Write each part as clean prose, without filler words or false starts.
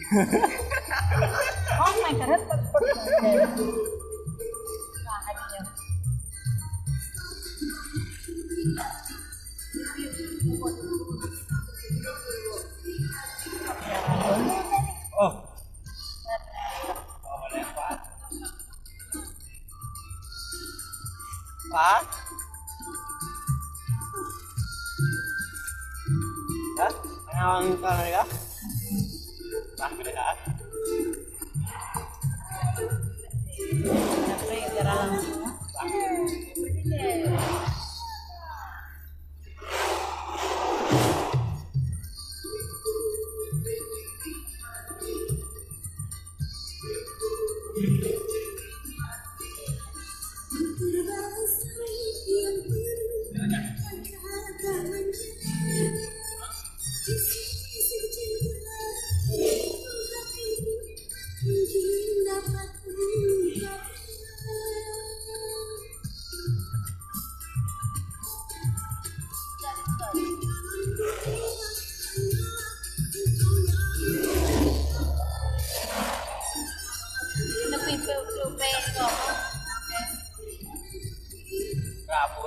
Oh my god, Oh. Pak? Hah? Ang kanan ka? Bakit ka?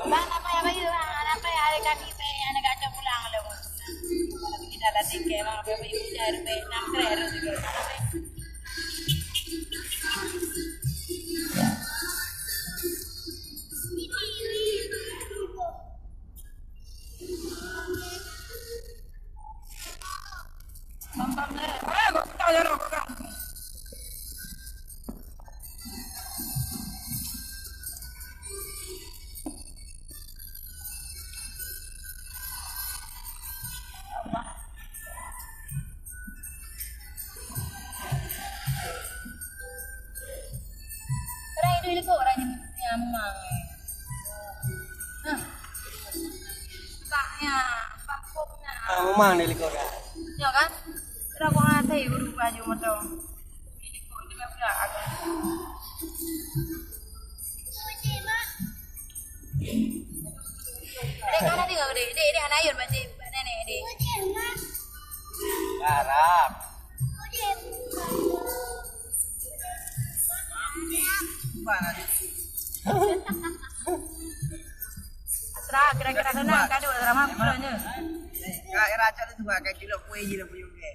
Bang, apa ya bagi bang? Apa ya hari kami pe anak gajah pulang lo. Kita latih ke bang, apa ibu cari pe enam keren juga. Bang, kok tak ada rokok? Ini kok orang nyamang. Nah. Paknya, pak kopnya. Mang ni likod ka. Ya kan? Kira ko nga tayo uru baju mo to. Ini kok di mana aku. Dek kana di ngau dek. Dek anak ayun baca nenek dek. Harap. Mana di? Asra kira-kira kena kado drama punya. Kak raca tu juga kayak kilo kue je lah punya ke.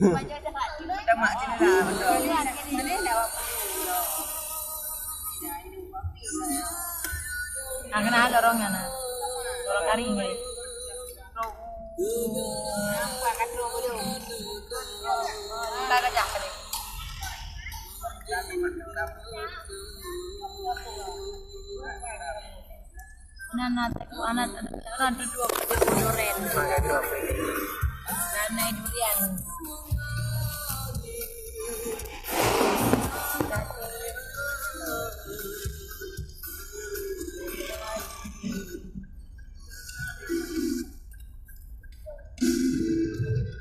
Baca dah mak. Dah mak je lah betul. Ini dah apa? Nah, kena dorongnya nah. Dorong kari ini. Pakai dorong dulu. Baga jak ni. Anak dua durian. Dan naik durian.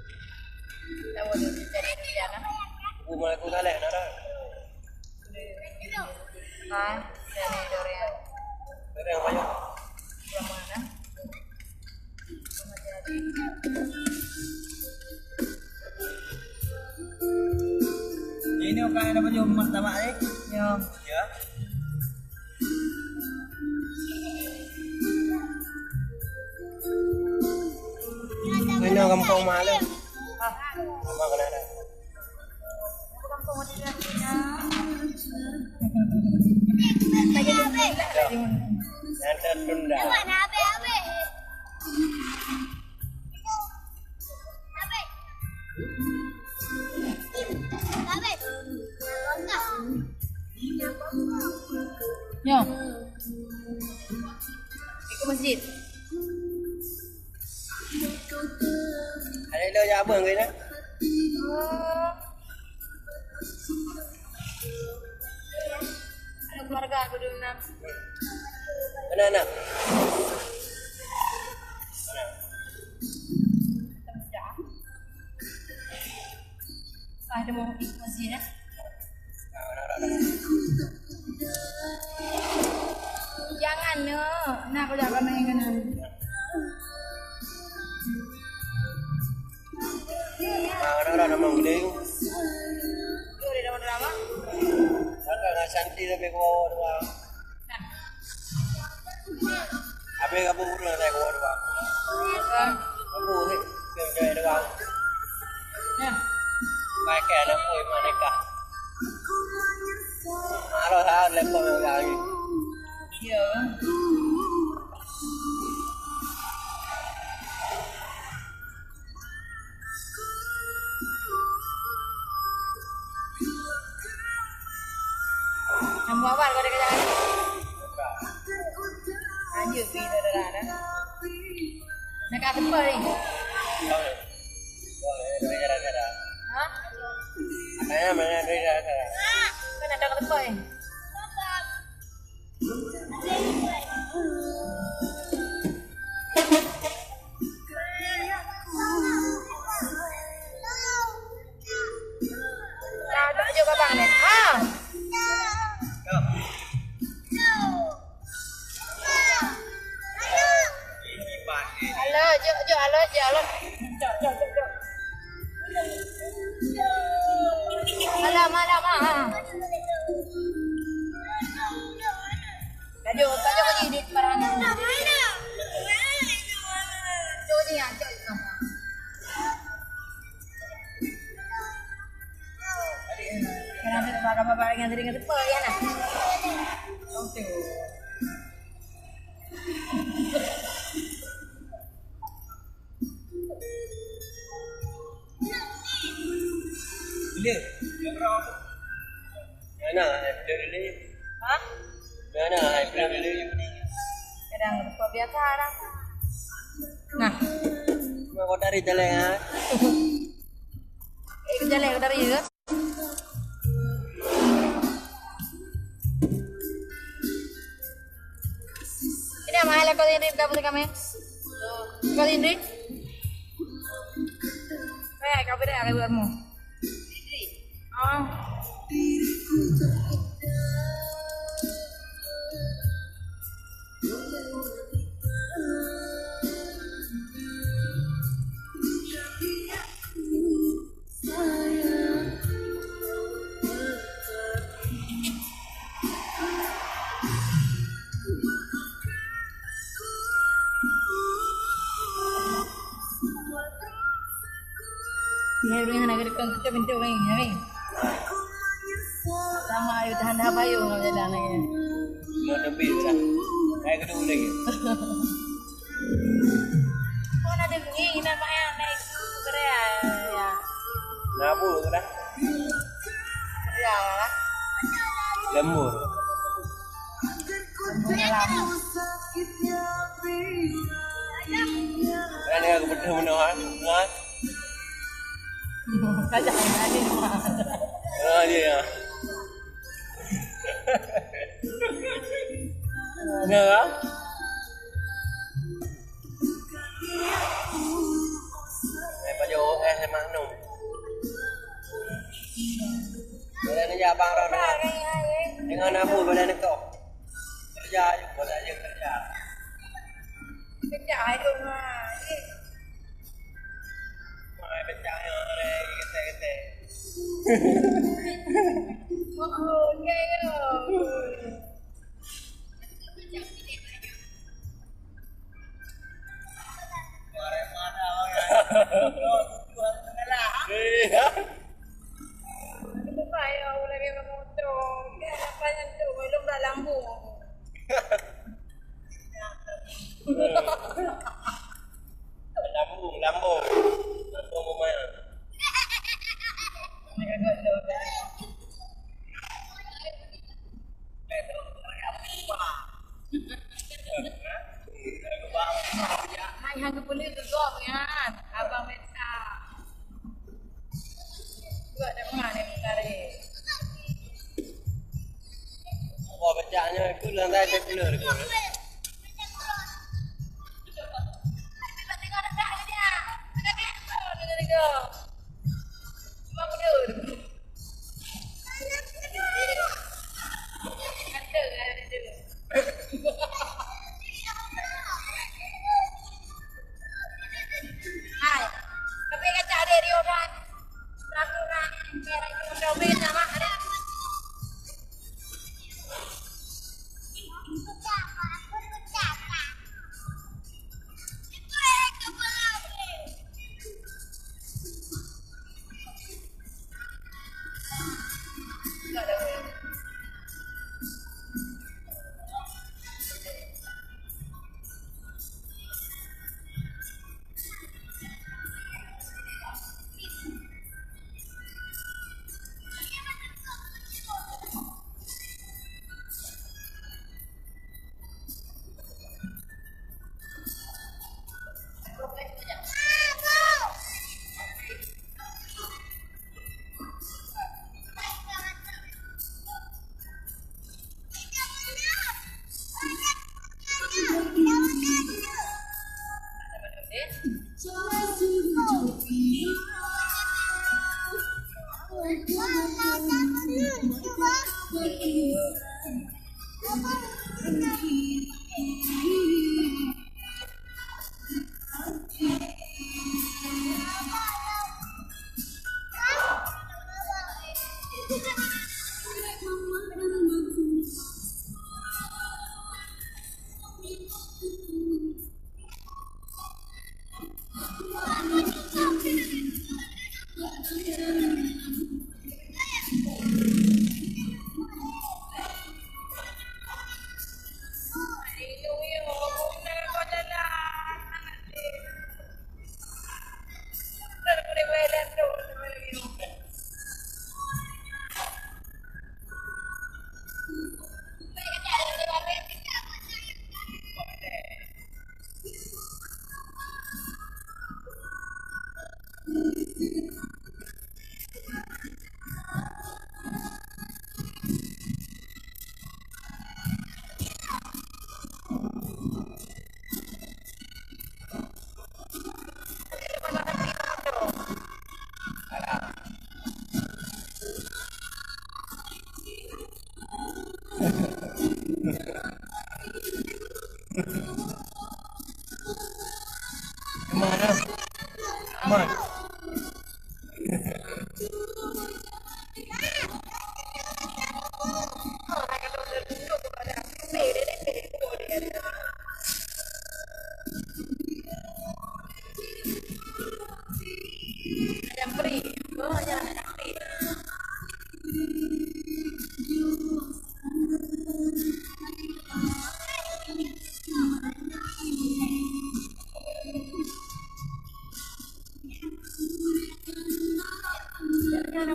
Tahu tu jadi durian kan? Mulai ku kale nara. Kan, jadi durian. Dari yang banyak. Yang mana? Ini orang yang dapat jumpa sama ni. Yo. Ya. Ini kamu kau malu. Ah, Apa kena ada? bukan kemudian ya. Yang tunda. Yo. Ikut masjid. Ada ilo ya abang kena. Ada keluarga aku dulu nak. Mana nak? Ada mau ikut masjid ya? Jangan no, nak aku jangan main kena. drama gede. Itu ada drama. Kakak nggak santai tapi kau doang. Apa yang kamu pulang saya kau doang? Kamu ni kerja doang. Nah, Baik anak kau mana kah? Malah saya lepon lagi. iya. Kamu apa kau ada kerjaan? Anjir, video dah. Nak apa ni? Boleh cara-cara. Hah? Katanya mana ada cara-cara. Kan ada kat tempat ni. Ada je babang ni. Ah. Halo, jom, halo. Jom. Malam. Kajol kau jadi barangan. Jom ni yang jom. Kenapa tak bawa yang tadi kata apa ya nak? Okey. Bila? Yang berapa? Mana April ni? Ha? Mana April ni? Kadang apa biasa orang. Nah, Kau dari jalan ah. jalan dari je. Ini mahal kau ini dah boleh kami. Kau ini? Kau beri aku bermu. Oh. Ni rumah nak kena kita pintu ni, ni. Sama ayu tahan dah bayu nak jalan lagi. Mau lebih sah. Saya kedua lagi. Kau nak dengi nama yang naik kerja ya. Nabu dah. Kerja lah. Lembur. Lama. Kan aku betul menahan. Nah. Kajak ni mah. Ah dia. Nah. Pajo maknum. Badan ni abang dah nak. Dengan apa badan ni kau? Kerja je, bola je kerja. Kerja itu mah. Mai pecah yang ada kita. Oh, kaya. Iya. Itu kaya lagi motor. Apa yang tu belum dah lampu. Lambung. Lambung mana? Hai hang kepuli tu gop kan. Abang minta. Gua ada mana ni kali. Wah pecahnya itu lantai sebelah tu.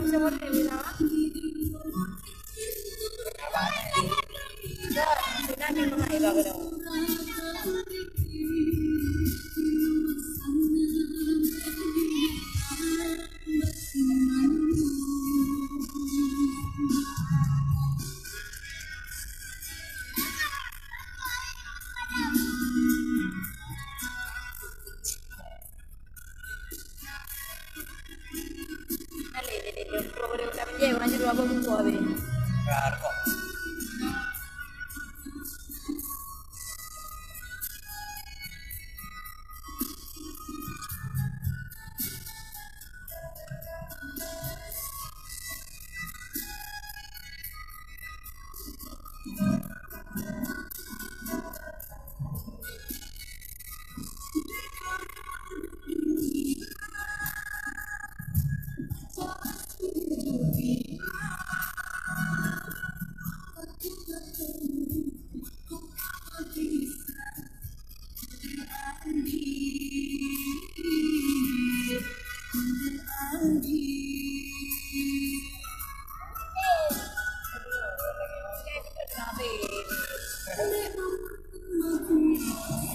bisa buat kayak gini lah. Ya, sudah nih mana iba ko dong. Yung program kami dyan, wala siya dua mong kuha eh. Raro ko.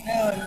Ngayon,